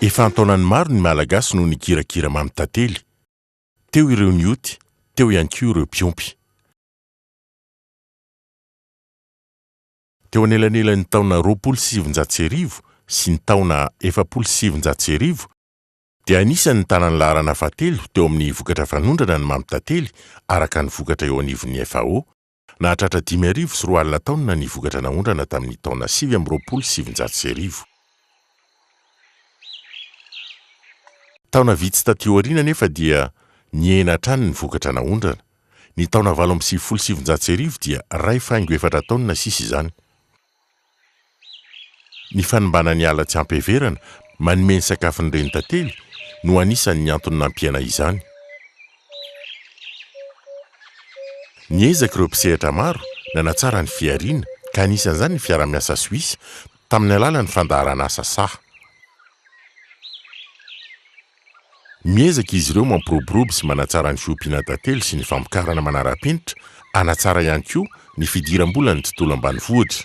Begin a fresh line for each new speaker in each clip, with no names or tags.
Efa antaonany maro ny malagasy no nikirakira mamy tantely. Teo ireo nioty, teo ihany koa ireo mpiompy. Teo anelanelan'ny taona 2007 sy ny taona 2007 dia anisan'ny tanany laharana fahatelo teo amin'ny vokatra fanondrana ny mamy tantely araka ny vokatra eo anivon'ny FAO. Nahatratra 5,4 taona ny vokatra naondrana tamin'ny taona 2007. Taona vitsy taty aoriana nefa dia niena hatrany ny vokatra naondrana. Ny taona 2007 dia 2,4 taona sisa izany. Ny fanimbanany ala tsy ampeverana manome ny sakafony reny tantely no anisan'ny antony nampiana izany. Niezaka ireo mpisehatra maro nanatsara ny fiariana ka anisan'izany ny fiara-miasa Suisse tamin'ny alalan'ny fandaharana asa saha. Miezaka izy ireo mampiroborobo sy manatsara ny fiompiana tantely sy ny famokarana manara-penitra, anatsara ihany koa ny fidiram-bola ny tontolo ambanivohitra.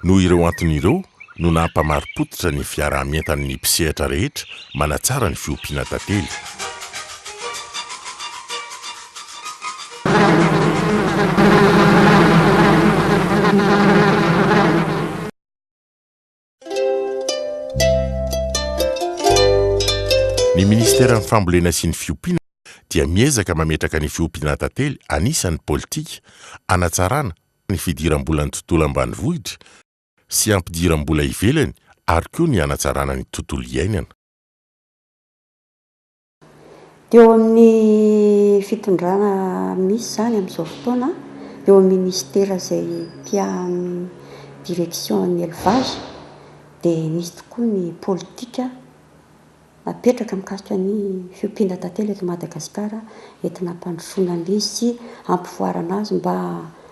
Noho ireo antony ireo no nampamaripototra ny fiara-mientan'ny mpisehatra rehetra manatsara ny fiompiana tantely. Ny ministera ny fambolena sy ny fiompiana dia miezaka mametraka ny fiompiana tantely anisan'ny politika anatsarana ny fidiram-bola ny tontolo ambanivohitra sy ampidiram-bola ivelany ary koa ny anatsarana ny tontolo iainana.
Eo amin'ny fitondrana misy zany amin'izao fotoana eo amin'ny ministera izay tia direction élevage dia misy tokoa ny politika napetraka mikasika ny fiompiana tantely eto Madagasikara entina hampandrosoana an'izy sy hampivoarana azy mba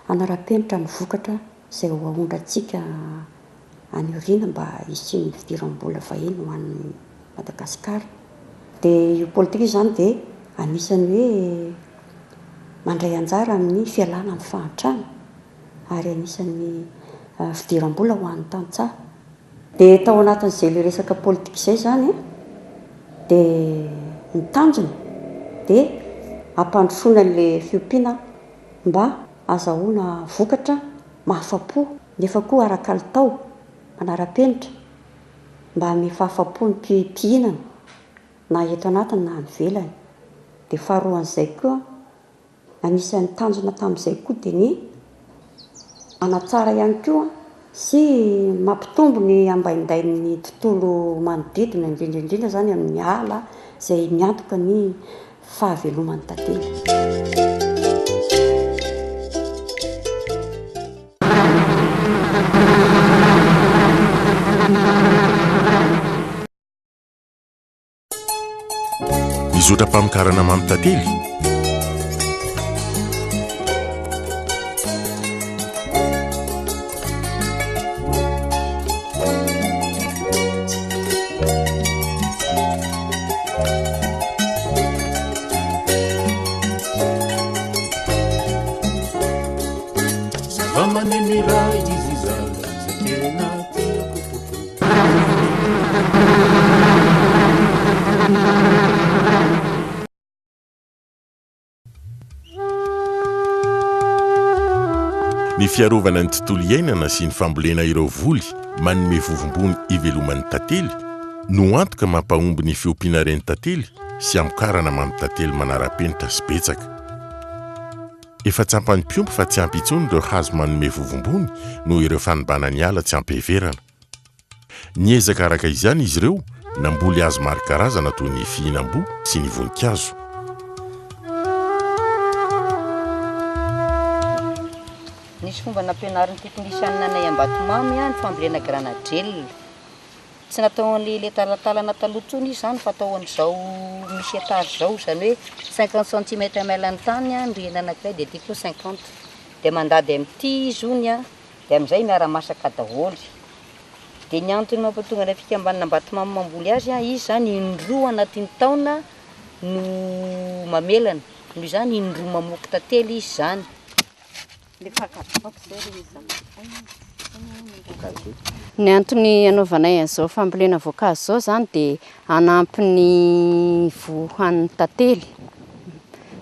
hanara-penitra ny vokatra izay ho ahondrantsika any aoriana mba hisian'ny fidiram-bola vahiny ho an'ny Madagasikara. Dia io politika io zany dia anisan'ny hoe mandray anjara amin'ny fialana amin'ny fahantrana ary anisan'ny fidiram-bola ho an'ny tantsaha. Dia tao anatin'izay le resaka politika izay zany dia ny tanjony dia hampandrosoana an'ilay fiompiana mba azahoana vokatra mahafa-po nefa koa ara-kalitao manara-penitra mba hame fahafa-po ny mpihinana na eto anatiny na any ivelany. Dia faharoan'izay koa anisan'ny tanjona tamin'izay koa dia ny anatsara ihany koa sy mampitombo ny ambaindain'ny tontolo manodidina indrindra zany amin'ny ala izay miantoka ny fahaveloman'ny tantely.
Mizotra mpamokarana mamy tantely. Ny fiarovana ny tontolo iainana sy ny fambolena ireo voly manome vovombony iveloman'ny tantely no antoka mampahomby ny fiompiana reny tantely sy amokarana mamy tantely manara-penitra sy betsaka. Efa tsy ampany mpiomby fa tsy ampy intsony ireo hazo manome vovombony noho ireo fanimbanany ala tsy ampeverana. Niezaka araka izany izy ireo namboly hazo maro karazana toy ny fihinam-boa sy ny voninkazo.
Nisy fomba nampianarin'ny teknisianina anay Ambatomamy ny fambolena granadrel. Tsy nataon'le talatalana taloha tsony izy zany fa ataon'izao misy étage zao zany hoe 50 cm mailany tany ny rihana anankiray dia ty koa 50. Dia mandady amin'ity zony dia amin'izay miara-masaka daholo. Dia ny antony mampatonga ny fikambanana Ambatomamy mamboly azy izy zany indroa anatin'ny taona no mamelana. Noho izany indroa mamoky tantely izy zany. Le fakatokako zay izy.
Ny antony anaovanay an'izao fambolena voankazo zao zany dia hanampy ny voan'ny tantely.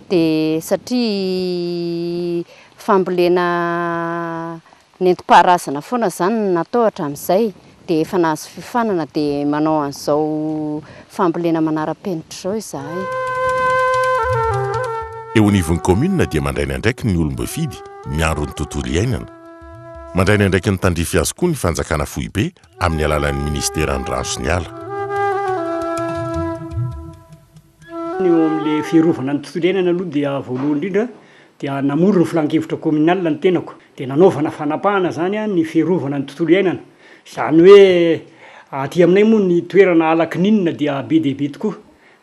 Dia satria fambolena nentim-paharazana foana zany natao hatramin'izay dia efa nahazo fifanana dia manao an'izao fambolena manara-penitra zao izahay.
Eo anivon'ny commune dia mandraina ndraiky ny olom-befidy miandro ny tontolo iainana. Mandraina ndraiky ny tandrify azy koa ny fanjakana foibe amin'ny alalan'ny ministera ny rano sy ny ala.
Ny eo amin'ilay fiarovana ny tontolo iainana aloha dia voalohany indrindra dia namoro ny filan-kevitra communal ny tenako dia nanaovana fanapahana zany ny fiarovana ny tontolo iainana. Izany hoe aty aminay moa ny toerana alakininina dia be dia be tokoa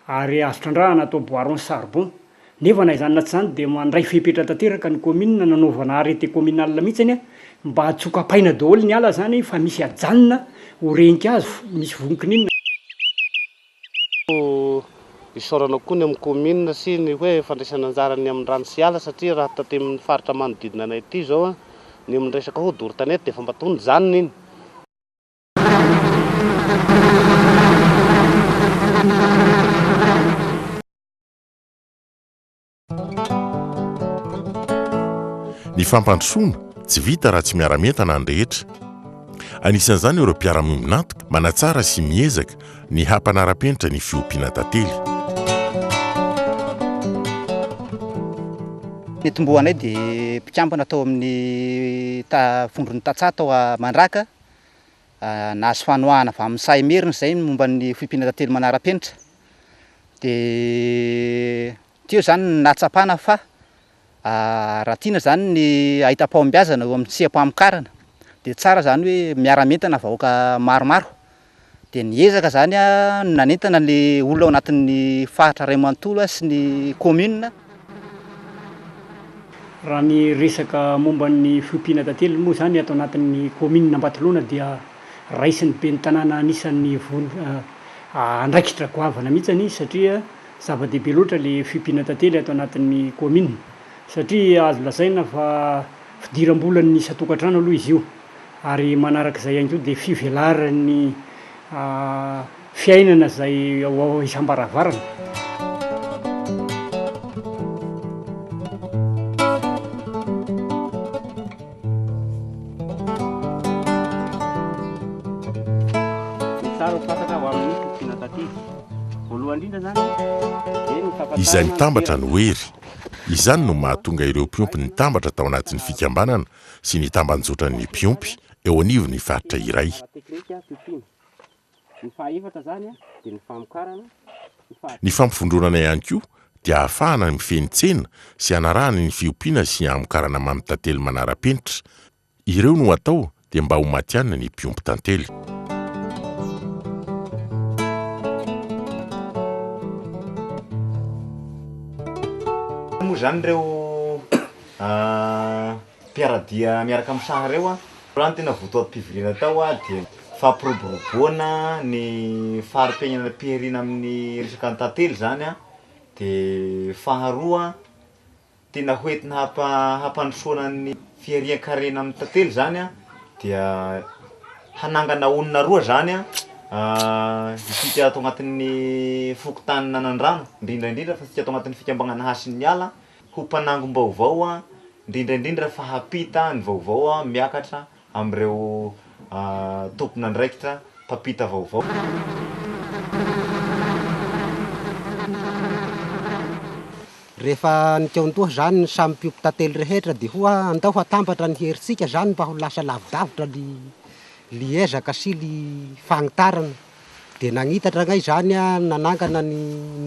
ary azo trandrahana atao boiron charbon. Nefa na izany na tsy izany dia mandray fepetra tanteraka ny commune nanaovana arrêté communal mihitsiny mba hatsokapaina daholo ny ala zany fa misy ajanona ho renikazo misy vonkininina.
Isaorana koa ny amin'ny commune sy ny hoe fandraisana anjara ny amin'ny rano sy ala satria raha taty amin'ny faritra manodidina anay ity zao ny amin'ny resaka hodoron-tanety dia efa mba tony janona iny.
Ny fampandrosoana tsy vita raha tsy miara-mientana ny rehetra. Anisan'izany ireo mpiara-miombina nantoka manatsara sy miezaka ny hampanara-penitra ny fiompiana tantely.
Ny tomboanay dia mpikambana atao amin'ny fondron'ny Tatsà tao Mandraka nahazo fanohana avy amin'ny Sahimerina izay momba ny fiompiana tantely manara-penitra. Dia teo zany nahatsapana fa raha tiana zany ny ahita-pahombiazana eo amin'ny tsia-pamokarana dia tsara zany hoe miara-mentana vahoaka maromaro dia niezaka zany nanentana ny olona ao anatin'ny fahatra ray manontolo sy ny commune.
Raha ny resaka momba ny fiompiana tantely moa zany atao anatin'ny commune Ambatolaona dia raisin'ny be ny tanàna anisan'ny andraikitra goavana mihitsy satria zava-dehibe loatra le fiompiana tantely atao anatin'ny commune. Satria azo lazaina fa fidiram-bolan'ny isa-tokantrano aloha izy io ary manarak'izay ihany koa dia fivelaran'ny fiainana izay ao isam-baravarana.
Izay mitambatra ny hoery. Izany no mahatonga ireo mpiompy nitambatra tao anatin'ny fikambanana sy ny tambanjotran'ny mpiompy eo anivon'ny faritra iray. Ny fampifondronana ihany koa dia ahafahana mifehy tsena sy hanarahana ny fiompiana sy hamokarana mamy tantely manara-penitra. Ireo no atao dia mba ho matianina ny mpiompy tantely.
Moa zany reo mpiaradia miaraka amin'ny saha reo raha ny tena votoa mpivirina tao dia fampiroboroboana ny fari-piainana piherina amin'ny resaka ny tantely zany dia faharoa tena hoentina hampandrosoana ny fiharian-karena amin'ny tantely zany dia hanangana onona roa zany isika atao anatin'ny fokotanina nan-drano indrindraindrindra fa sika atao anatin'ny fikambanana hasin'ny ala ho mpanangom-baovao indrindraindrindra fa hapita ny vaovao miakatra amin'ireo tompon'andraikitra mpampita vaovao.
Rehefa nikaontoha zany ny samy mpiompy tantely rehetra dia hoa andao hatambatra ny herintsika zany mba ho lasa lavidavitra liezaka sy ny fagnitarana dia nagnitatra ngay zany nanangana ny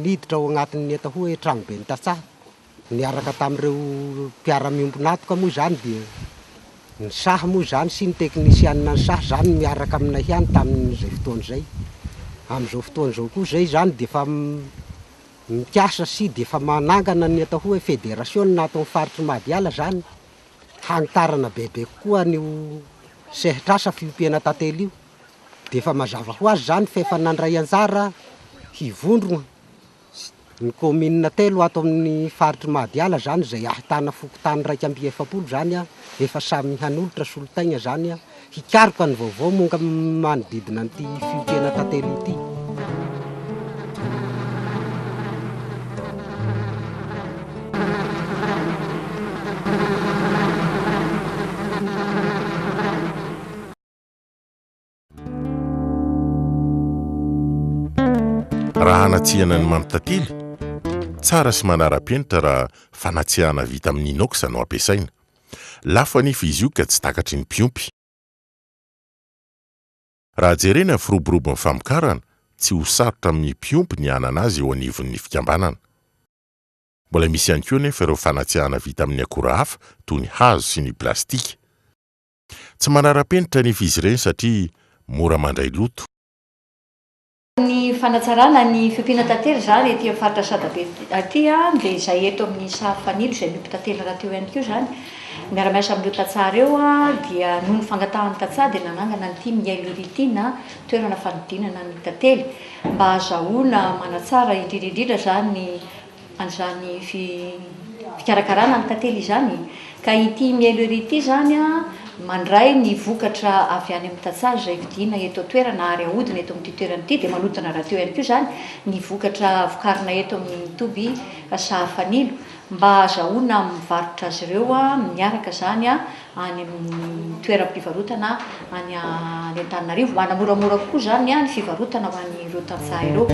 niditra ao anatin'ny atao hoe tragno be ny Tatsà niaraka tamin'ireo mpiara-miompy natoka moa zany dia ny saha moa zany sy ny teknisianina ny saha zany miaraka aminay ihany tamin'izay fotoana izay. Amin'izao fotoana izao koa zay zany dia efa mikasa sy dia efa manangana ny atao hoe fédération natao faritry Madiala zany hanitarana bebe kokoa nio sehitrasa fiompiana tantely io dia efa mazava ho azy zany fa efa nandray anjara hivondrona ny commune telo ato amin'ny faritry Madiala zany zay ahitana fokotany 270 zany efa samy hanolotra solitaigna zany hikaroka ny vaovao monga manodidina an'ity fiompiana tantely ity.
Raha hanatsihana ny mamitantely tsara sy manara-penitra raha fanatsihana vita amin'ny inox no ampiasaina. Lafo anefa izy io ka tsy takatry ny mpiompy. Raha jerena ny firoborobon'ny famokarana tsy ho sarotra amin'ny mpiompy ny hanana azy eo anivon'ny fikambanana. Mbola misy ihany koa nefa ireo fanatsihana vita amin'ny akora hafa toy ny hazo sy ny plastika. Tsy manara-penitra nefa izy ireny satria mora mandray loto.
Ny fanatsarana ny fiompiana tantely zany ety amin'ny faritra Sadabe aty dia izay eto amin'ny safanilo izay miompy tantely raha teo ihany koa zany. Miara-miasa amin'ireo tantsara eo dia noho ny fangatahan'ny tantsara dia nanangana ny team Miailoritina toerana fanodinana ny tantely mba azahoana manatsara indrindra zany an'izany fikarakarana ny tantely izany. Ka ity Miailority zany mandray ny vokatra avy any amin'ny tantsara izay vidiana eto toerana ary ahodina eto amin'ity toerana ity dia manodina raha teo ihany koa zany ny vokatra vokarina eto amin'ny Toby safanilo mba azahoana mivarotra azy ireo miaraka zany any amin'ny toeram-pivarotana any Antananarivo. Manamoramora koa zany ny fivarotana ho an'ireo tantsara ireo.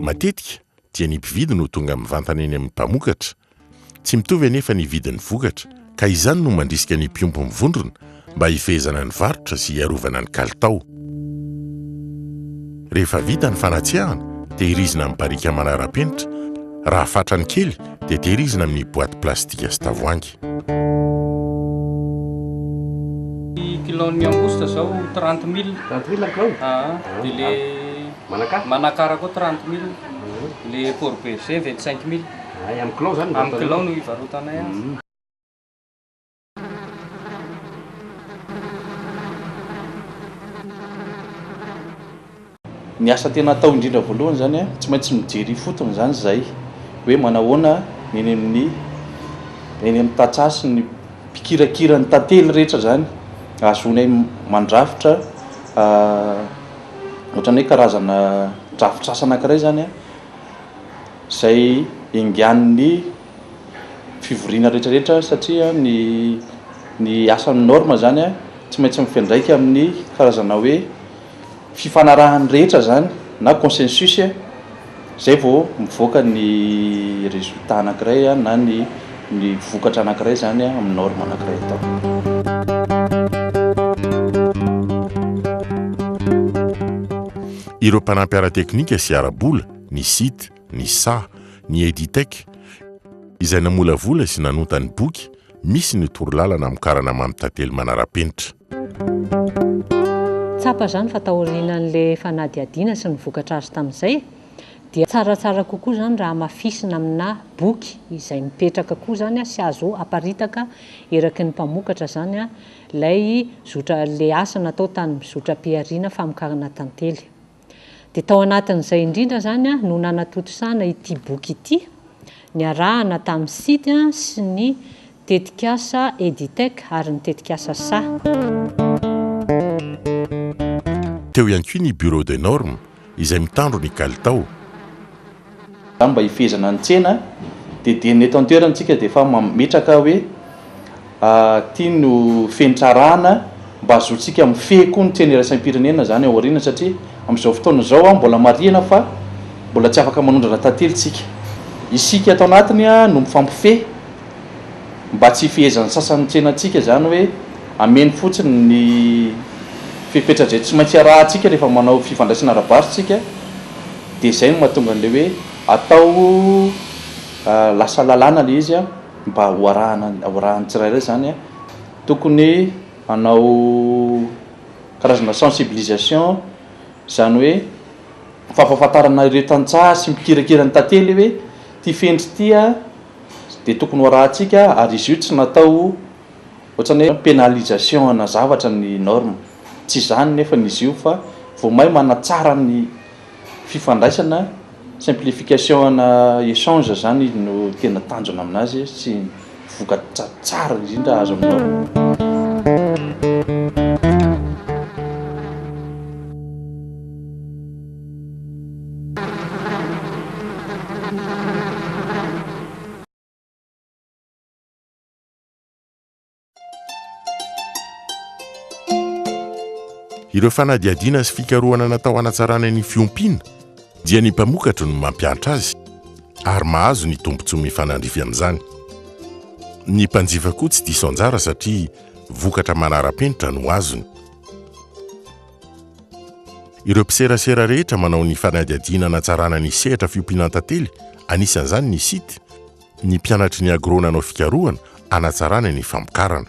Matetika dia ny mpividy no tonga mivantana eny amin'ny mpamokatra. Tsy mitovy anefa ny vidin'ny vokatra ka izany no mandrisika ny mpiompy mivondrona mba hifehezana ny varotra sy hiarovana ny kalitao. Rehefa vita ny fanatsihana dia hirizina amin'ny barika manara-penitra. Raha fatrany kely dia tehirizina amin'ny boaty plastika sy tavoahangy.
Kilony angouste zao 30 000.
30 000 kilo?
Dia le manakara koa 30 000. Le corbeger 25 000.
Amin'ny kilo zany?
Amin'ny kilo no hivarotanay azy.
Ny asa tena atao indrindra voalohany zany tsy maintsy mijery fotony zany zay hoe manahoana eny amin'ny tatsasy ny mpikirakira ny tantely rehetra zany azonay mandrafitra ohatran'ny hoe karazana drafitra asa anankiray zany zay ingian'ny fivoriana rehetrarehetra satria ny asan'ny norme zany tsy maintsy mifendraika amin'ny karazana hoe fifanarahan'ny rehetra zany na consensus zay vao mivoaka ny résultat anankiray na ny vokatra anankiray zany amin'ny norme anankiray atao.
Ireo mpanampy ara-teknika sy arabola, ny SIT, ny SA, ny EDITEC izay namolavola sy nanotany boky misy ny torolalana amokarana mamitantely manara-penitra.
Tsapa zany fatahorinan'le fanadiadiana sy ny vokatra azy tamin'izay dia tsaratsara kokoa zany raha mafisina amina boky izay mipetraka koa zany sy azo aparitaka eraky ny mpamokatra zany lay zotra le asa natao tany mizotra piarina famokarana tantely. Dia tao anatin'izay indrindra zany no nanatotosana ity boky ity ny arahana tamin'ny site sy ny tetikasa EDITEC ary ny tetikasa SA.
Teo ihany koa ny bureau de norme izay mitandro ny kalitao.
Mba hifehezana ny tsena dia ny eto an-toerantsika dia efa mametraka hoe tia no fentrarana mba azotsika mifehy koa ny tsena iraisam-pirenena zany ao aoriana satria amin'izao fotoana zao mbola marihana fa mbola tsy afaka manondrana tantely tsika. Isika ato anatiny no mifampifehy mba tsy hifehezan'ny sasan'ny tsenantsika zany hoe ameny fotsiny ny fipetra zay tsy maintsy arahantsika rehefa manao fifandraisana arabaritsika dia izay no mahatonga an'le hoe atao lasa lalàna le izy mba hoarahany tsirairay zany tokony hanao karazana sensibilisation zany hoe fampahafantarana ireo tantsaha sy mikirakira ny tantely hoe ty fendry tya dia tokony hoarahantsika ary izy io tsy natao ohatran'ny hoe pénalisation ana zavatra ny norme. Tsy zany nefa n'izy io fa vao may manatsara ny fifandraisana simplification na échange zany no tena tanjona aminazy sy vokatra tsara indrindra azo aminao.
Ireo fanadiadiana sy fikarohana natao hanatsarana ny fiompiana dia ny mpamokatra no mampianatra azy ary mahazo ny tombontsoa mifanandrify amin'izany. Ny mpanjifa koa tsy diso anjara satria vokatra manara-penitra no azony. Ireo mpiserasera rehetra manao ny fanadiadiana hanatsarana ny sehatra fiompiana tantely, anisan'izany ny sity, ny mpianatry ny agrona anao fikarohana hanatsarana ny famokarana.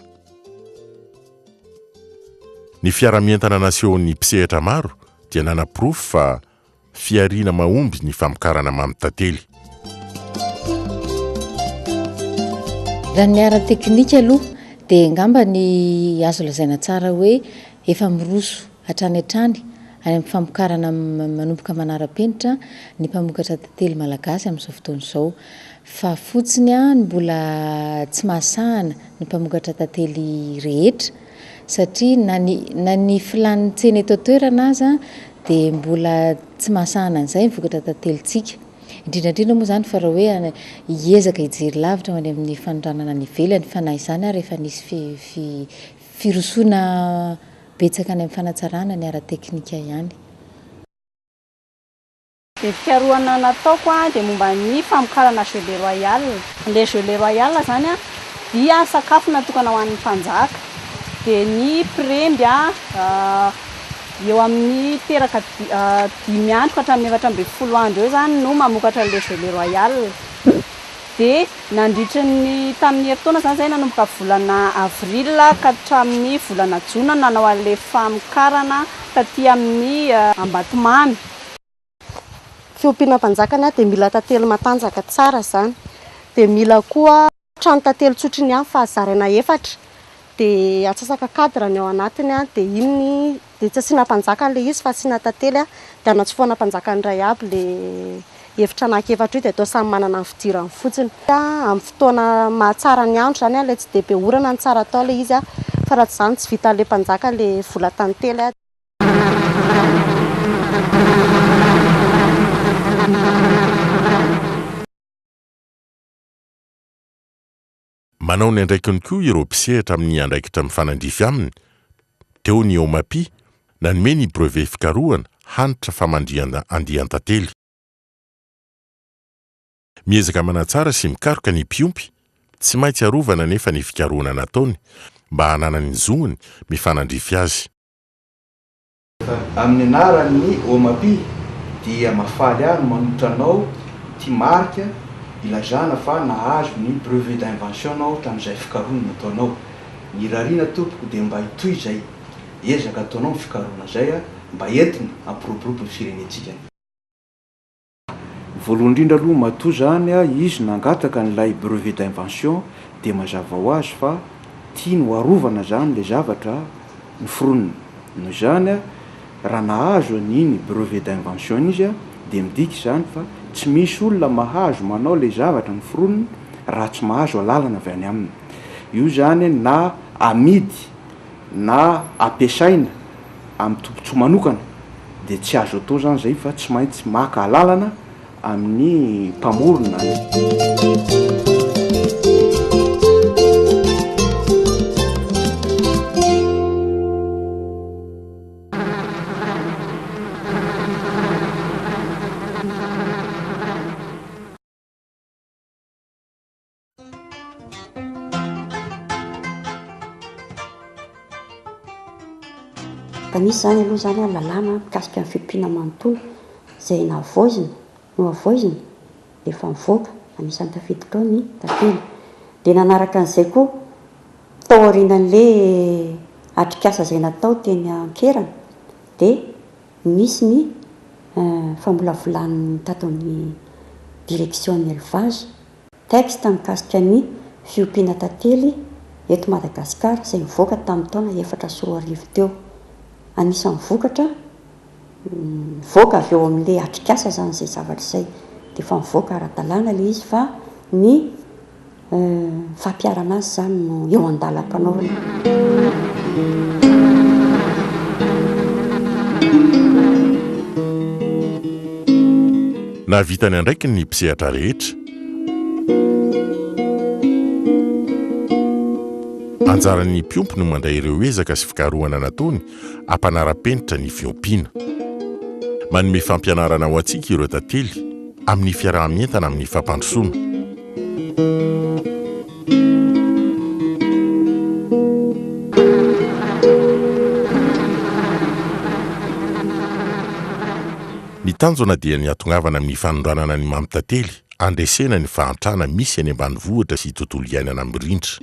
Ny fiara-mientana nasehon'ny mpisehatra maro dia nanapirofo fa fiariana mahomby ny famokarana mamy tantely.
Raha ny ara-teknika aloha dia ngamba ny azo lazaina tsara hoe efa miroso hatrany hatrany any amin'ny famokarana manomboka manara-penitra ny mpamokatra tantely malagasy amin'izao fotoana izao. Fa fotsiny ny mbola tsy mahasahana ny mpamokatra tantely rehetra satria na ny filan'ny tsena eto toerana aza dia mbola tsy mahasahana an'izay mivokatra tantelyntsika. Indrindrandrindra moa zany fa raha hoe hiezaka hijery lavitra ho any amin'ny fanondranana ny ivelany fa na izany ary rehefa nisy firosoana betsaka any amin'ny fanatsarana ny ara-teknika ihany.
Ny fikarohana nataoko dia momba ny famokarana gelée royale. Le gelée royale zany dia sakafo natokana ho an'ny mpanjaka. Dia ny premby eo amin'ny teraka 5 andro hatramin'ny 7 andro eo zany no mamokatra le gelée royale. Dia nandritra ny tamin'ny herintaona zany zay nanomboka volana avril ka hatramin'ny volana jona nanao an'ilay famokarana taty amin'ny Ambatomamy.
Fiompiana mpanjakana dia mila tantely matanjaka tsara zany. Dia mila koa trano tantely tsotriny ihany fa zaraina 4. Dia atsasaka cadre ny ao anatiny dia iny dia tsy asiana mpanjaka an'ilay izy fa asiana tantely dia anatsofoana mpanjaka iray aby le efitra anaky 4 io dia atao samy manana ny fidirany fotsiny. Amin'ny fotoana mahatsara ny andro zany ilay tsy dia be orana ny tsara atao ilay izy fa raha tsy izany tsy vita an'ilay mpanjaka ilay vola tantely.
Manao ny andraikiny koa ireo mpisehatra amin'ny andraikitra mifanandrify aminy. Teo ny OMAPI nanome ny brevet fikarohana hanitra famandian-tantely. Miezaka manatsara sy mikaroka ny mpiompy, tsy maintsy arovana nefa ny fikarohana nataony mba hanana ny zognony mifanandrify azy.
Amin'ny anaran'ny OMAPI dia mafaly ary manolotra anao ty marika ilazana fa nahazo ny brevet d'invention anao tamin'izay fikarohana nataonao. Ny rarina tompoko dia mba hitoy izay ezaka ataonao ny fikarohana izay mba entina ampiroborobo ny firenentsika. Voalohany indrindra aloha matoa zany izy nangataka n'ilay brevet d'invention dia mazava ho azy fa tia no arovana zany ilay zavatra ny foronina. Noho izany raha nahazo an'iny brevet d'invention izy dia midika izany fa tsy misy olona mahazo manao ilay zavatra ny foronina raha tsy mahazo alalana avy any aminy. Io zany na amidy na ampiasaina amin'ny tombontsoa manokana dia tsy azo atao zany zay fa tsy maintsy maka alalana amin'ny mpamorona.
Da misy zany aloha zany lalàna mikasika ny fiompiana manontolo izay nahavoazina no avoazina dia efa mivoaka anisan'ny tafiditra tao ny tantely. Dia nanaraka an'izay koa tao aorianan'ilay atrikasa izay natao teny Ankerana dia misy ny fambolavolan'ny tato amin'ny direction élevage texte mikasika ny fiompiana tantely eto Madagasikara izay mivoaka tamin'ny taona 2004 teo. Anisan'ny vokatra voaka avy eo amin'le atrikasa zany zay zavatra izay de efa mivoaka ara-dalàna le izy fa ny fampiarana azy zany no eo an-dalam-panaovana.
Nahavitany andraiky ny mpisehatra rehetra anjaran'ny mpiompy no mandray ireo ezaka sy fikarohana nataony ampanara-penitra ny fiompiana. Manome fampianarana ho antsika ireo tantely amin'ny fiarahamientana amin'ny fampandrosoana. Ny tanjona dia ny atongavana amin'ny fanondranana ny mamitantely andresena ny fahantrana misy any ambanivohitra sy tontolo iainana mirindra.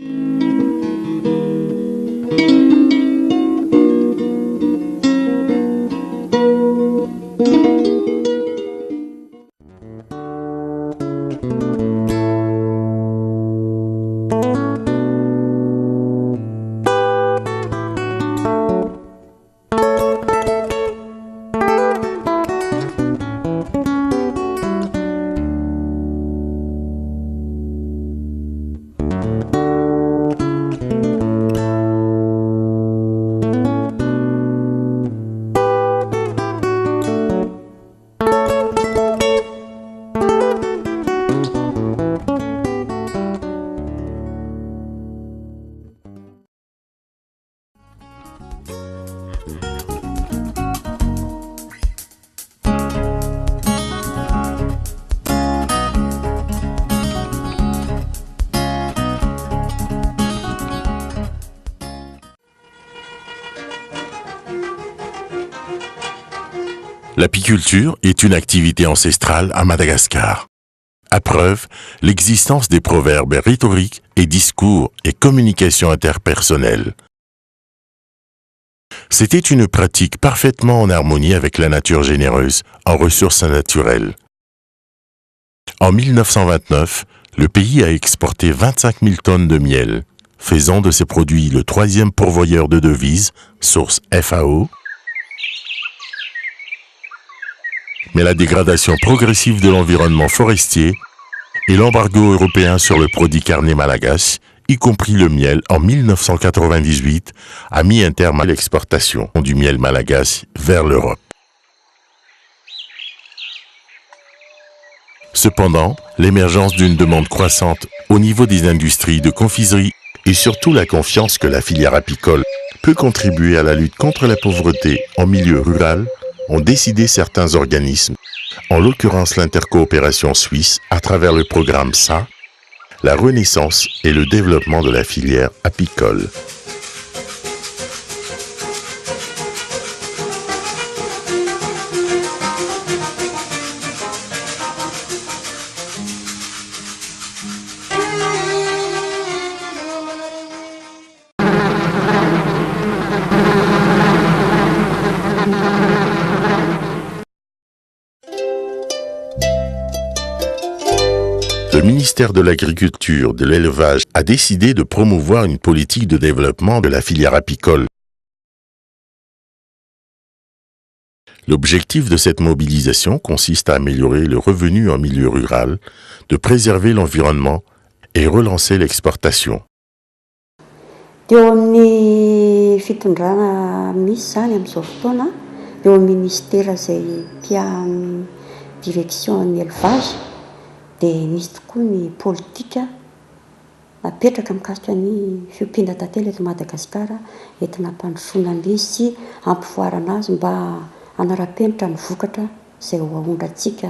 L'apiculture est une activité ancestrale à Madagascar. À preuve, l'existence des proverbes rhétoriques et discours et communication interpersonnelle. C'était une pratique parfaitement en harmonie avec la nature généreuse en ressources naturelles. En 1929, le pays a exporté 25 000 tonnes de miel, faisant de ces produits le 3e pourvoyeur de devises, source FAO. Mais la dégradation progressive de l'environnement forestier et l'embargo européen sur le produit carné malgache, y compris le miel en 1998, a mis un terme à l'exportation du miel malgache vers l'Europe. Cependant, l'émergence d'une demande croissante au niveau des industries de confiserie et surtout la confiance que la filière apicole peut contribuer à la lutte contre la pauvreté en milieu rural ont décidé certains organismes, en l'occurrence l'intercoopération suisse à travers le programme SA, la renaissance et le développement de la filière apicole. Le ministère de l'Agriculture, de l'Élevage a décidé de promouvoir une politique de développement de la filière apicole. L'objectif de cette mobilisation consiste à améliorer le revenu en milieu rural, de préserver l'environnement et relancer l'exportation.
Teo amin'ny fitondrana misy zany amin'izao fotoana eo amin'ny ministera izay tia direction ny élevage dia nisy tokoa ny politika napetraka mikasika ny fiompiana tantely eto Madagasikara entina hampandrosoana an'izy sy hampivoarana azy mba hanara-penitra ny vokatra izay ho ahondrantsika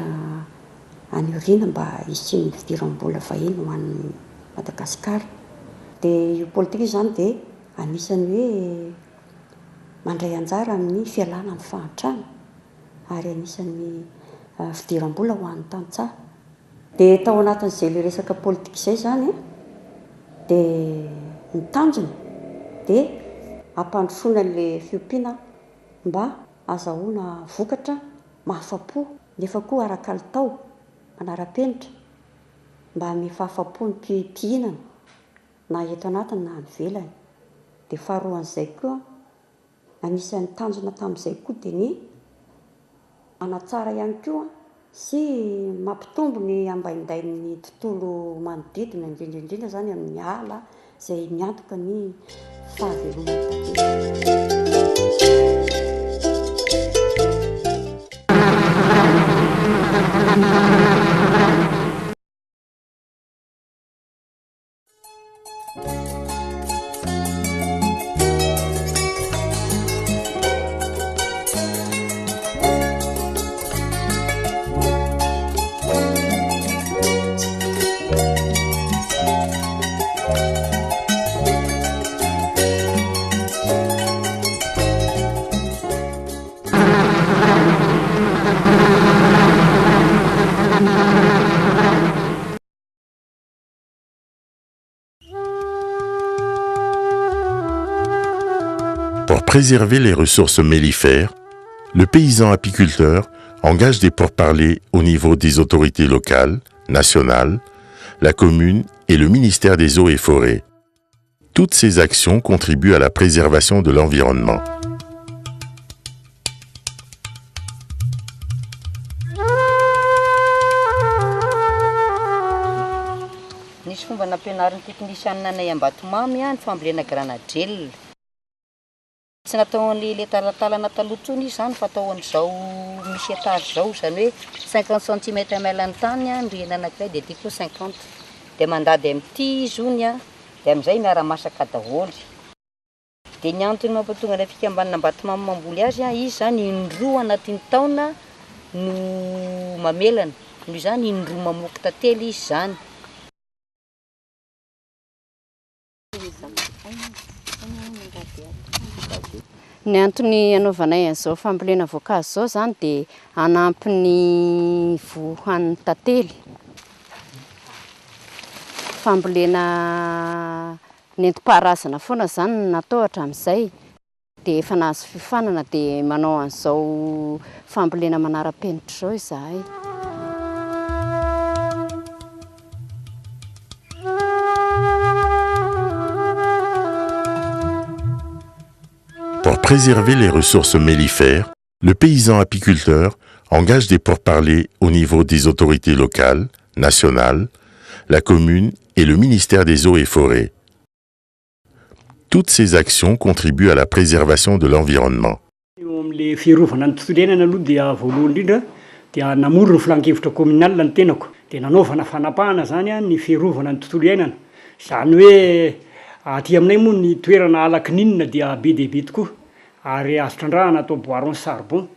any aoriana mba hisian'ny fidiram-bola vahiny ho an'ny Madagasikara. Dia io politika izany dia anisany hoe mandray anjara amin'ny fialana amin'ny fahantrana ary anisany fidiram-bola ho an'ny tantsaha. Dia tao anatin'izay le resaka politika izay zany dia ny tanjony dia hampandrosoana le fiompiana mba azahoana vokatra mahafa-po nefa koa ara-kalitao manara-penitra mba hanome fahafa-po ny mpihinana na eto anatiny na any ivelany. Dia faharoan'izay koa anisan'ny tanjona tamin'izay koa dia ny Anatsara ihany koa sy mampitombo ny ambaindain'ny tontolo manodidina indrindraindrindra zany amin'ny ala izay miantoka ny fahavelomana.
Pour préserver les ressources mellifères, le paysan apiculteur engage des pourparlers au niveau des autorités locales, nationales, la commune et le ministère des Eaux et Forêts. Toutes ces actions contribuent à la préservation de l'environnement.
Nisy fomba nampianarin'ny teknisianina anay Ambatomamy ny fambolena granadrel. Tsy nataon'le talatalana taloha tsony izy zany fa atao an'izao misy étage zao zany hoe 50 cm melany tany ny rihana anankiray dia ty koa 50. Dia mandady amin'ity izy ony dia amin'izay miara-masaka daholo. Dia ny antony mampatonga ny fikambanana Ambatomamy mamboly azy izy zany indroa anatin'ny taona no mamelana. Noho izany indroa mamoky tantely izy zany.
Ny antony anaovanay an'izao fambolena voankazo zao zany dia hanampy ny voan'ny tantely. Fambolena nentim-paharazana foana zany natao hatramin'izay dia efa nahazo fifanana dia manao an'izao fambolena manara-penitra zao izahay.
Pour préserver les ressources mellifères, le paysan apiculteur engage des pourparlers au niveau des autorités locales, nationales, la commune et le ministère des Eaux et Forêts. Toutes ces actions contribuent à la préservation de l'environnement.
Le fiarovana ny tontolo iainana aloha dia voalohany indrindra dia namoro ny filan-kevitra communal ny tenako dia nanaovana fanapahana zany ny fiarovana ny tontolo iainana. Zany hoe aty aminay moa ny toerana alakininina dia be dia be tokoa ary azo trandrahana atao boiron charbon.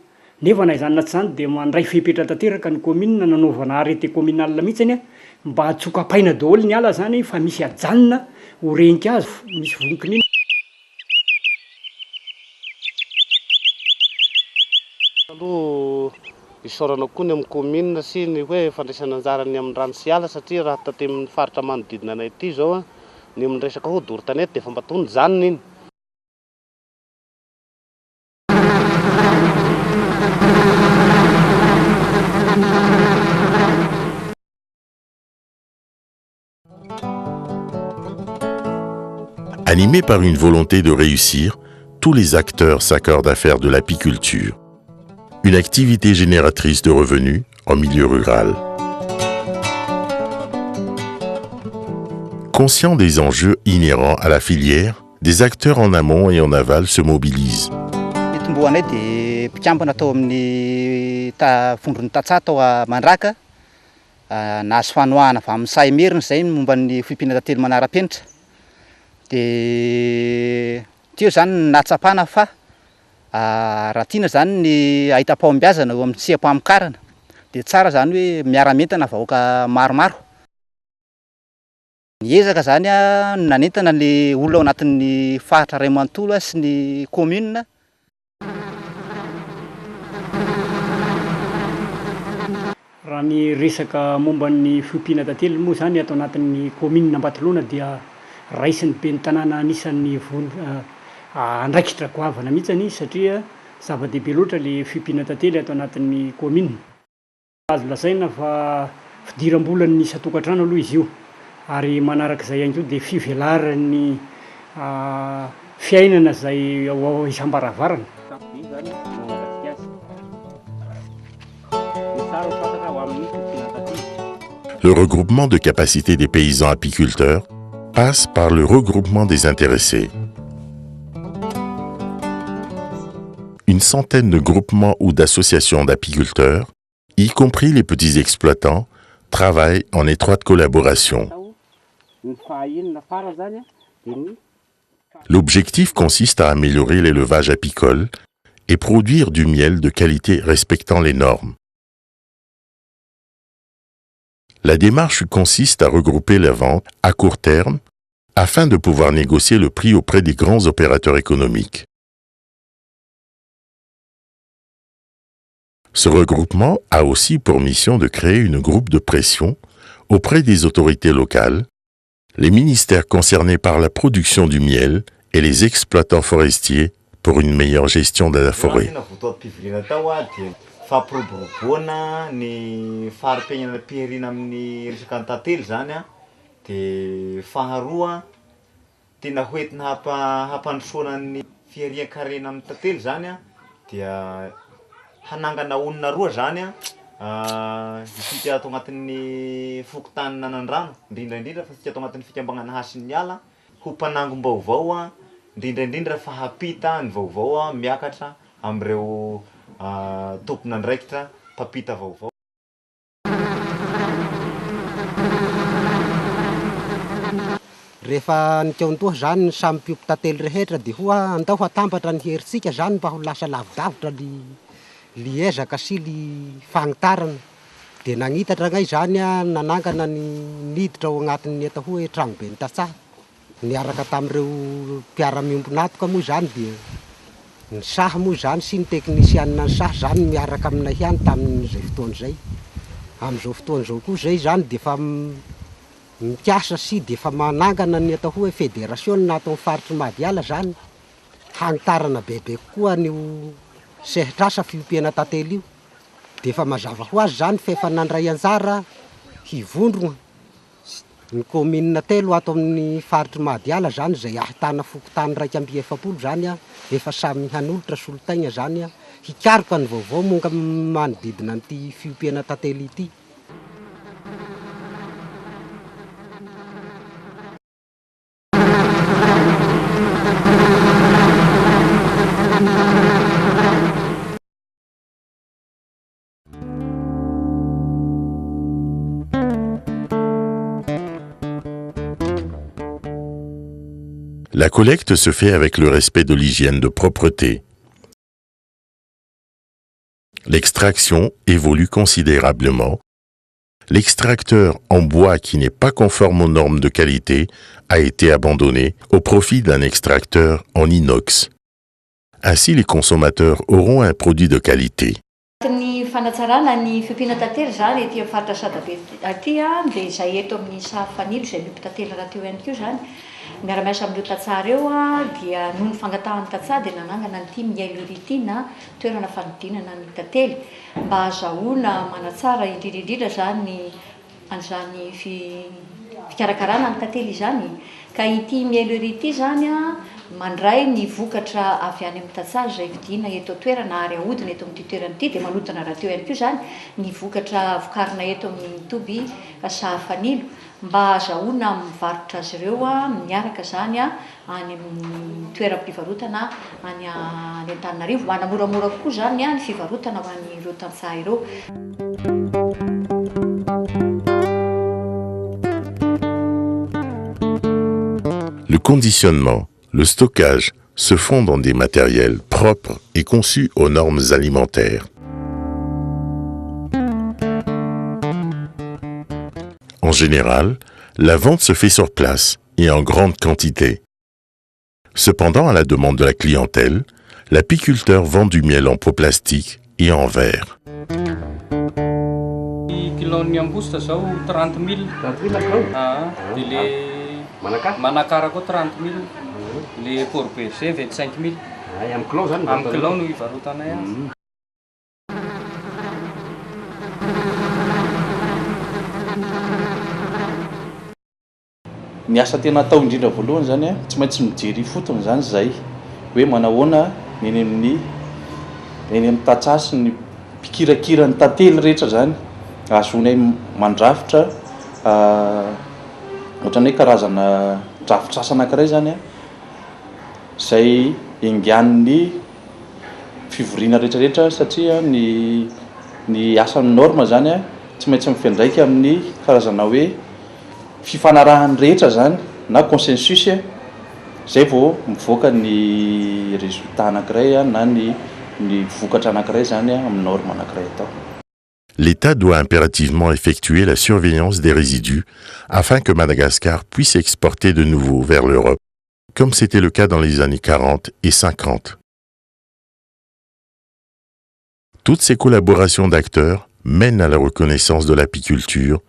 Nefa na izany na tsy zany dia mandray fepetra tanteraka ny commune nanaovana arrêté communal mihitsiny mba hatsokapaina daholo ny ala zany fa misy ajanona ho renika azy misy vonkinina.
Aloha isaorana koa ny amin'ny commune sy ny hoe fandraisana anjarany amin'ny rano sy ala satria raha taty amin'ny faritra manodidina anay ity zao ny amin'ny resaka hodoron-tanety dia efa mba tony janona iny.
Animés par une volonté de réussir, tous les acteurs s'accordent à faire de l'apiculture une activité génératrice de revenus en milieu rural. Conscients des enjeux inhérents à la filière, des acteurs en amont et en aval se mobilisent.
Tomboanay dia mpikambana atao amin'ny fondron'ny tatsà atao Mandraka nahazo fanohana avy amin'ny sahy merina izay momba ny fipinana tantely manara-penitra. Dia teo zany natsapana fa raha tiana zany ny ahita-pahombiazana eo amin'ny tsia-pamokarana dia tsara zany hoe miara-mentana vahoaka maromaro. Niezaka zany nanentana ny olona ao anatin'ny fahatra ray manontolo sy ny commune.
Raha ny resaka momba ny fiompiana tantely moa zany atao anatin'ny commune Ambatolaona dia raisin'ny be ny tanàna anisan'ny andraikitra goavana mihitsy satria zava-dehibe loatra le fiompiana tantely atao anatin'ny commune. Azo lazaina fa fidiram-bolan'ny isan-tokantrano aloha izy io ary manarak'izay ihany koa dia fivelaran'ny fiainana izay isam-baravarana.
Le regroupement de capacité des paysans apiculteurs passe par le regroupement des intéressés. Une centaine de groupements ou d'associations d'apiculteurs, y compris les petits exploitants, travaillent en étroite collaboration. L'objectif consiste à améliorer l'élevage apicole et produire du miel de qualité respectant les normes. La démarche consiste à regrouper la vente à court terme afin de pouvoir négocier le prix auprès des grands opérateurs économiques. Ce regroupement a aussi pour mission de créer une groupe de pression auprès des autorités locales, les ministères concernés par la production du miel et les exploitants forestiers pour une meilleure gestion de la forêt.
Fampiroboroboana ny fari-piainana piherina amin'ny resaka ny tantely zany a dia faharoa tena hoentina hampandrosoana ny fiharian-karena amin'ny tantely zany a dia hanangana onona roa zany a isika ato agnatin'ny fokontany nanan-drano indrindraindrindra fa sika ato agnatin'ny fikambanana hasin'ny ala ho mpanangom-baovao a indrindraindrindra fa hapita ny vaovao a miakatra amin'ireo tompon'andraikitra mpampita vaovao.
Rehefa nikaontoa zany ny samy mpiompy tantely rehetra dia hoa andao hatambatra ny herintsika zany mba ho lasa lavidavitra ny ezaka sy ny fagnitarana dia nagnitatra ngay zany a nanangana ny niditra ao agnatin'ny atao hoe tranobe ny Tatsaha niaraka tamin'ireo mpiara-miombonatoka moa zany dia ny saha moa zany sy ny teknisianina ny saha zany miaraka aminay ihany tamin'izay fotoana izay. Amin'izao fotoana izao koa zay zany dia efa mikiasa sy dia efa manangana ny atao hoe fédération na atao faritry Madiala zany hanitarana bebe kokoa nio sehitrasa fiompiana tantely io dia efa mazava ho azy zany fa efa nandray anjara hivondrona ny commune telo ato amin'ny faritry Madiala zany izay ahitana fokontany 250 zany a efa samy hanolotra solontaigna zany a hikaroka ny vaovao monga manodidina an'ity fiompiana tantely ity.
La collecte se fait avec le respect de l'hygiène de propreté. L'extraction évolue considérablement. L'extracteur en bois qui n'est pas conforme aux normes de qualité a été abandonné au profit d'un extracteur en inox. Ainsi, les consommateurs auront un produit de qualité.
Ny fanatsarana ny fiompiana tantely zany ety amin'ny faritra Sadabe aty a dia izay eto amin'ny sahafanilo izay miompy tantely raha teo ihany koa zany miara-miasa amin'ireo Tatsara eo a dia noho ny fangatahan'ny Tatsara dia nanangana an'ity miailoritina toerana fanodinana ny tantely mba azahoana manatsara indrindraindrindra zany an'izany fikarakarana ny tantely izany ka ity miailority zany a mandray ny vokatra avy any amin'ny Tatsara izay vidina eto toerana ary ahodina eto amin'ity toerana ity dia manodina raha teo ihany koa zany ny vokatra vokarina eto amin'ny Toby sahafanilo mba azahoana mivarotra azy ireo a miaraka zany a any amin'ny toeram-pivarotana any Antananarivo mba hanamoramora kokoa zany a ny fivarotana ho an'ireo tantsaha ireo.
Le conditionnement, le stockage se font dans des matériels propres et conçus aux normes alimentaires. En général, la vente se fait sur place et en grande quantité. Cependant, à la demande de la clientèle, l'apiculteur vend du miel en pot plastique et en verre.
Kilony ambosta zao 30 000. 30 000 dia le manakara koa 30 000. Le corpese 25 000. Amin'ny kilao zany. Amin'ny kilao no ivarotanay azy.
Ny asa tena atao indrindra voalohany zany a tsy maintsy mijery fotony zany zay hoe manahoana eny amin'ny Tatsara sy ny mpikirakira ny tantely rehetra zany azonay mandrafitra ohatran'ny hoe karazana drafitrasa anankiray zany a zay ingian'ny fivoriana rehetrarehetra satria ny asan'ny norme zany a tsy maintsy mifandraika amin'ny karazana hoe fifanarahan'ny rehetra zany na consensus zay vao mivoaka ny résultat anankiray na ny vokatra anankiray zany amin'ny norme anankiray atao.
L'État doit impérativement effectuer la surveillance des résidus afin que Madagascar puisse exporter de nouveau vers l'Europe, comme c'était le cas dans les années 40 et 50. Toutes ces collaborations d'acteurs mènent à la reconnaissance de l'apiculture,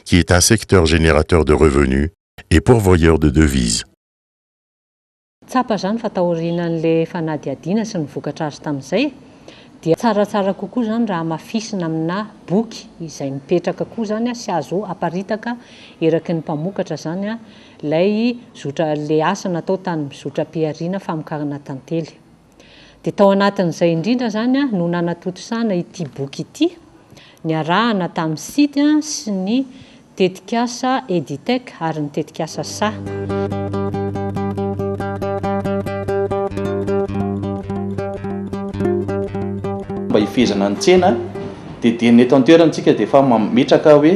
qui est un secteur générateur de revenus et pourvoyeur de devises.
Tsapa zany fatahorinan'le fanadihadiana sy ny vokatra azy tamin'izay dia tsaratsara kokoa zany raha mafisina amina boky izay mipetraka koa zany sy azo aparitaka eraky ny mpamokatra zany lay zotra le asa natao tany mizotra piariana famokarana tantely. Dia tao anatin'izay indrindra zany no nanatotosana ity boky ity niarahana tamin'ny site sy ny tetikasa Editech ary ny tetikasa SA.
Mba hifezana ny tsena dia ny eto an-toerantsika dia efa mametraka hoe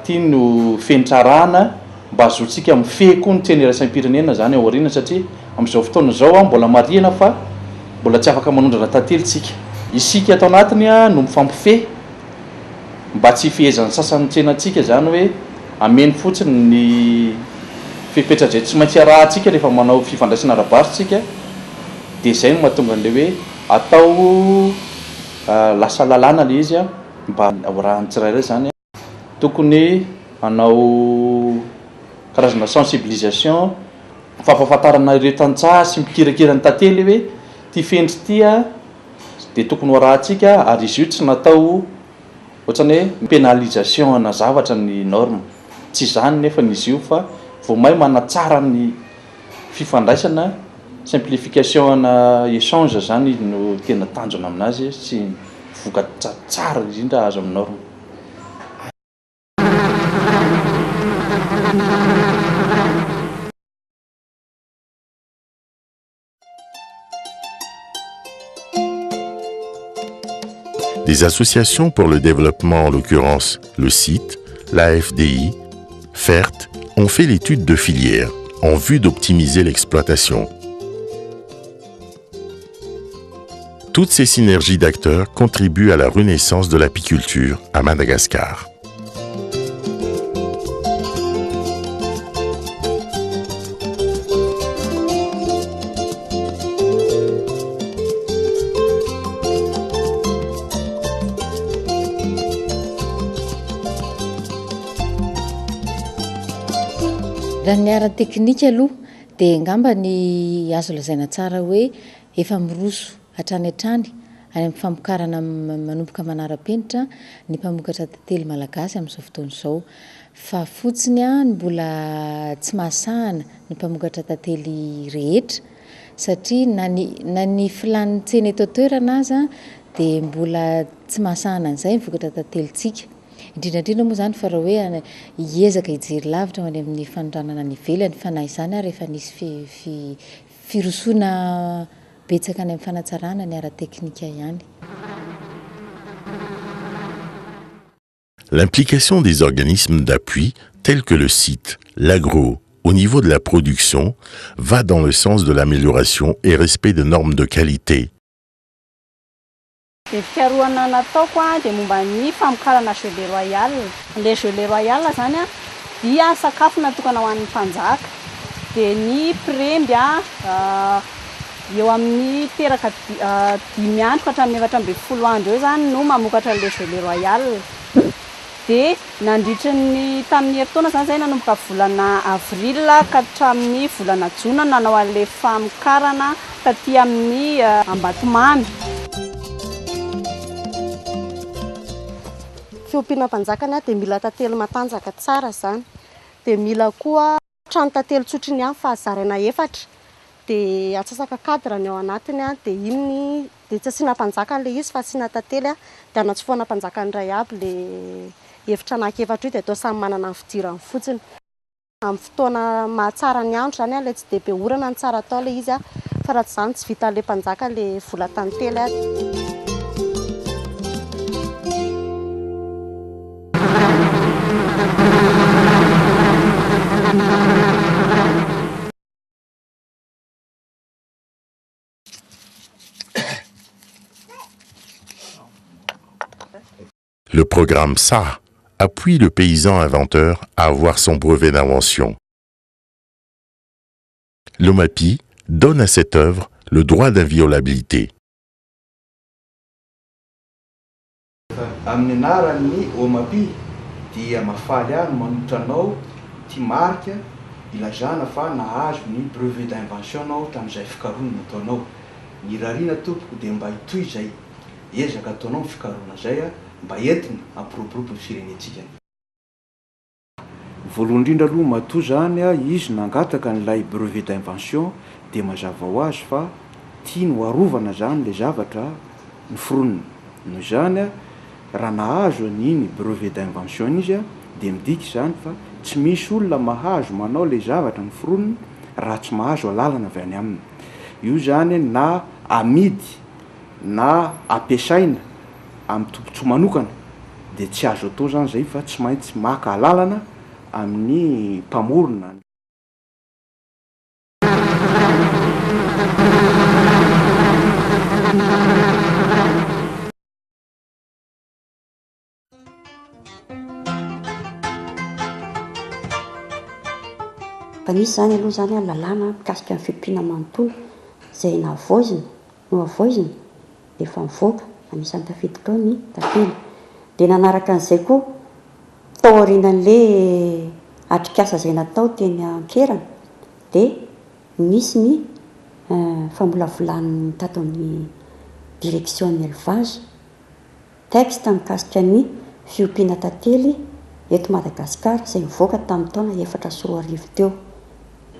tia no fentrarana mba azotsika mifehy koa ny tsena iraisam-pirenena zany ao aoriana satria amin'izao fotoana izao mbola marihana fa mbola tsy afaka manondrana tantely tsika. Isika ato anatiny no mifampifehy mba tsy hifehezan'ny sasan'ny tsenantsika zany hoe ameny fotsiny ny fipetra zay tsy maintsy arahantsika rehefa manao fifandraisana arabasotsika dia izay no mahatonga an'le hoe atao lasa lalàna le izy mba ahorahan'ny tsirairay zany tokony hanao karazana sensibilisation fampahafantarana ireo tantsaha sy mikirakira ny tantely hoe ty fendry tya dia tokony hoarahantsika ary izy io tsy natao ohatrany hoe pénalisation ana zavatra ny norme tsy zany nefa n'izy io fa vao may manatsara ny fifandraisana simplification ana échange zany no tena tanjona aminazy sy vokatra tsara indrindra azo amin'ny norme.
Des associations pour le développement, en l'occurrence le site, la FDI, FERT, ont fait l'étude de filière en vue d'optimiser l'exploitation. Toutes ces synergies d'acteurs contribuent à la renaissance de l'apiculture à Madagascar.
Raha ny ara-teknika aloha dia ngamba ny azo lazaina tsara hoe efa miroso hatrany hatrany any amin'ny famokarana manomboka manara-penitra ny mpamokatra tantely malagasy amin'izao fotoana izao fa fotsiny ny mbola tsy mahasahana ny mpamokatra tantely rehetra satria na ny filan'ny tsena eto toerana aza dia mbola tsy mahasahana an'izay mivokatra tantelyntsika. Indrindrandrindra moa zany fa raha hoe hiezaka hijery lavitra any amin'ny fanondranana ny ivelany fa na izany rehefa nisy firosoana betsaka any amin'ny fanatsarana ny ara-teknika ihany.
L'implication des organismes d'appui tels que le site, l'agro, au niveau de la production, va dans le sens de l'amélioration et respect de normes de qualité.
Dia fikarohana nataoko dia momba ny famokarana gelée royale. Le gelée royale zany dia sakafo natokana ho an'ny mpanjaka. Dia ny premby eo amin'ny teraka 5 andro ka hatramin'ny 7 andro eo zany no mamokatra le gelée royale. Dia nandritry ny tamin'ny herintaona zany zay nanomboka volana avril ka hatramin'ny volana jona nanao an'le famokarana taty amin'ny Ambatomamy.
Fiompiana mpanjakana dia mila tantely matanjaka tsara zany. Dia mila koa trano tantely tsotra ny fahazarana 4 dia atsasaka cadre ny ao anatiny dia iny dia tsy asiana mpanjaka le izy fa asiana tantely dia anatsofoana mpanjaka ny iray aby hevitra anankiefatra io dia atao samy manana ny fidirany fotsiny. Amin'ny fotoana mahatsara ny andro zany ilay tsy dia be orana ny tsara atao ilay izy fa raha tsy izany tsy vitan'ilay mpanjaka ilay vola tantely.
Le programme SA appuie le paysan inventeur à avoir son brevet d'invention. L'OMAPI donne à cette œuvre le droit d'inviolabilité.
Amin'ny anaran'ny OMAPI dia mafaly any manotra anao ty marika ilazana fa nahazo ny brevet d'invention anao tamin'izay fikaroana nataonao. Ny rarina tompoko dia mba hitoy izay ezaka ataonao ny fikaroana izay mba entina ampiroborobo ny firenentsika. Voalohany indrindra aloha matoa zany izy nangataka n'ilay brevet d'invention dia mazava ho azy fa tiany ho arovana zany le zavatra noforonina. Noho izany raha nahazo an'iny brevet d'invention izy dia midika izany fa tsy misy olona mahazo manao le zavatra noforonina raha tsy mahazo alalana avy any aminy. Io zany na amidy na ampiasaina amin'ny tombotsoa manokana dia tsy azo atao zany zay fa tsy maintsy maka alalana amin'ny mpamorona.
Fa misy zany aloha zany lalàna mikasika ny fiompiana manontolo izay nahavoazina no avoazina dia efa mivoaka anisan'ny tafiditra ao ny tantely. Dia nanaraka an'izay koa tao aorianan'ilay atrikasa izay natao teny Ankerana dia misy ny fambolavolan'ny tato amin'ny direction élevage texte mikasika ny fiompiana tantely eto Madagasikara izay mivoaka tamin'ny taona 2004 teo.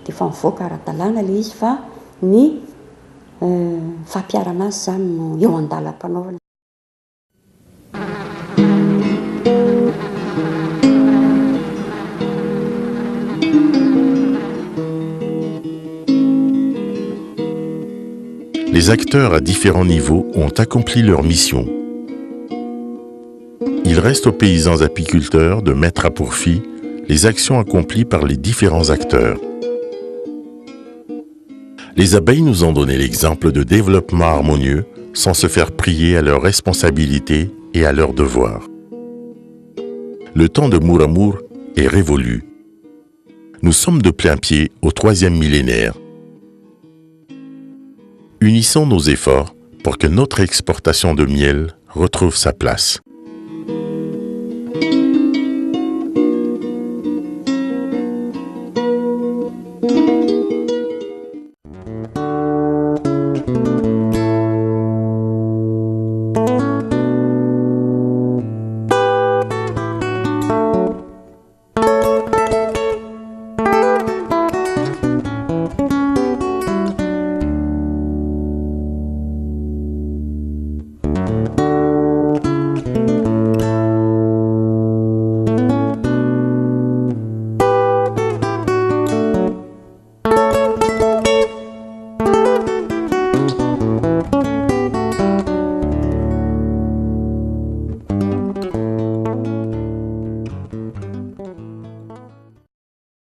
Dia efa mivoaka ara-dalàna ilay izy fa ny fampiarana azy zany no eo an-dalam-panaovana.
Les acteurs à différents niveaux ont accompli leur mission. Il reste aux paysans apiculteurs de mettre à profit les actions accomplies par les différents acteurs. Les abeilles nous ont donné l'exemple de développement harmonieux sans se faire prier à leurs responsabilités et à leurs devoirs. Le temps de Mouramour est révolu. Nous sommes de plein pied au 3e millénaire. Unissons nos efforts pour que notre exportation de miel retrouve sa place.